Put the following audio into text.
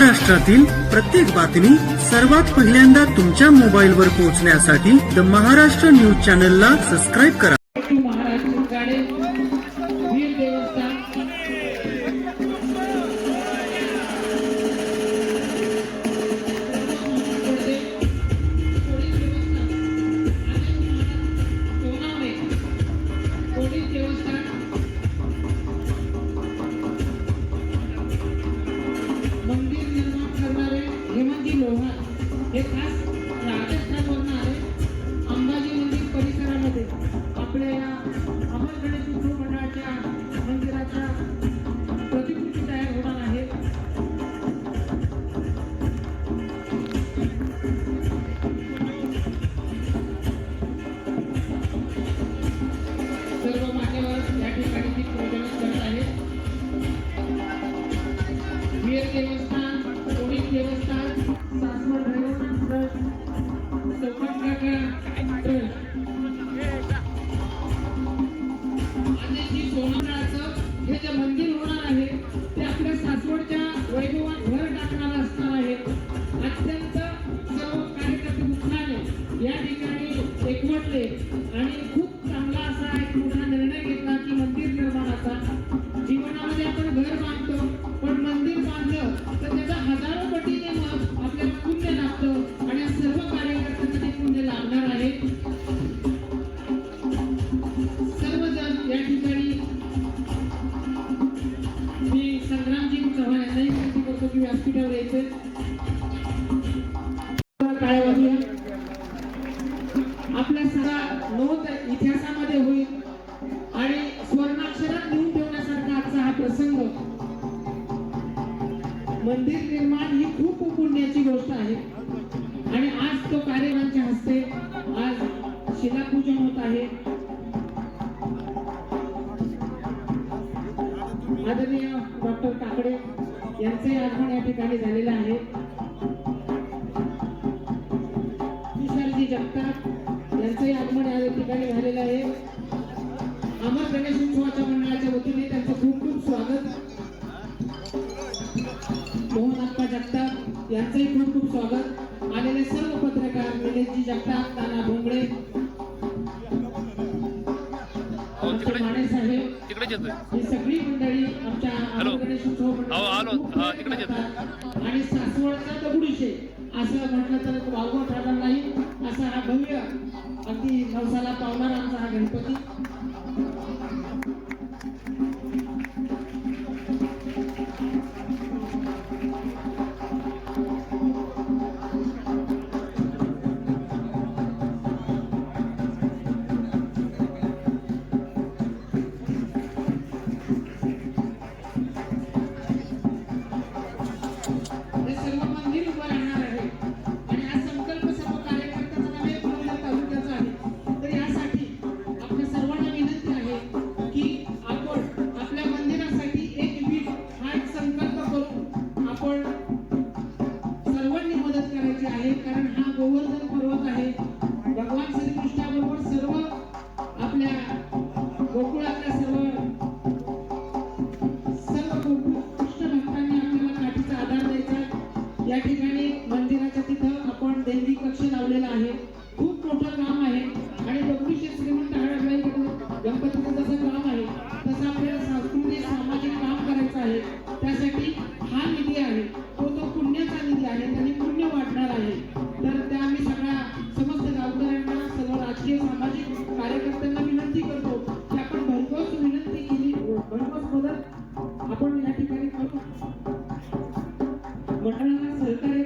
महाराष्ट्रातील प्रत्येक बातमी सर्वात पहिल्यांदा तुमच्या मोबाईलवर पोहोचण्यासाठी द महाराष्ट्र न्यूज चॅनलला सबस्क्राईब करा. मंदिर निर्माण करणारे हेमंती लोहार हे खास राजस्थानवरून आले. अंबाजी मंदिर परिसरामध्ये आपल्या या अमर गणेश उत्सव मंडळाच्या मंदिराच्या प्रतिकृती तयार होणार आहे. सर्व मान्यवर या ठिकाणी ती पूजन करत आहेत. वीर देवस्थान, पोलीस देवस्थान, सासवड भैरवनाथ ट्रस्ट, चौपटकाका ट्रस्ट आणि जी सोनाराचं हे जे मंदिर होणार आहे ते आपल्या सासवडच्या वैभवात भर टाकणारं असणार आहे. अत्यंत सर्व कार्यकर्ते उत्साहाने या ठिकाणी एकवटले आणि खूप चांगला असा एक मोठा निर्णय घेतला की मंदिर निर्माणाचा. जीवनामध्ये आपण घर बांधतो पण मंदिर बांधलं तर त्याचा हजारो पटीने मग आपल्याला पुण्य लागतं आणि सर्व कार्यकर्त्यांना ते पुण्य लागणार आहे. सर्वजण या ठिकाणी मी संग्रामजी चव्हाण यांनाही विनंती करतो की व्यासपीठावर यायचे. आपल्या सारा नोंद इतिहासामध्ये होईल आणि स्वर्णाक्षरात लिहून ठेवण्यासारखा आजचा हा प्रसंग. मंदिर निर्माण ही खूप पुण्याची गोष्ट आहे आणि आज तो कार्यवाहांच्या हस्ते आज शिलापूजन होत आहे. आदरणीय डॉक्टर काकडे यांचे आगमन या ठिकाणी झालेलं आहे. विशालजी जगताप यांचंही आगमन या ठिकाणी झालेलं आहे. अमर गणेश उत्सवाच्या मंडळाच्या वतीने त्यांचं खूप खूप स्वागत. मोहनप्पा जगताप यांचंही खूप खूप स्वागत. आलेले सर्व पत्रकार निलेशजी जगताप, नाना भोंगडे, माने साहेब, ही सगळी मंडळी आमच्या अमर गणेश उत्सव आणि सासवडचा दगडूशे असं म्हटलं तर वावगं ठरणार नाही असा हा भव्य अगदी नवसाला पावणारा आमचा हा गणपती. कारण हा गोवर्धन पर्वत आहे. भगवान श्रीकृष्णाबरोबर सर्व आपल्या गोकुळातल्या सर्व कृष्ण भक्तांनी आपल्याला काठीचा आधार द्यायचा. या ठिकाणी मंदिराच्या तिथं आपण देवी कक्ष लावलेला आहे. खूप मोठं काम आहे आणि दगडूशेठ श्रीमंत हळदबाईकडे गणपतीचं जसं काम आहे तसं आपल्याला सांस्कृतिक सामाजिक काम करायचं आहे. त्यासाठी हा निधी आहे तो पुण्याचा निधी आहे आणि पुण्य वाटणार आहे. तर त्या आम्ही सगळ्या समस्त गावकऱ्यांना सर्व राजकीय सामाजिक कार्यकर्त्यांना विनंती करतो की आपण भरघोस विनंती केली, भरघोस मदत आपण या ठिकाणी करू. मंडळाला सहकार्य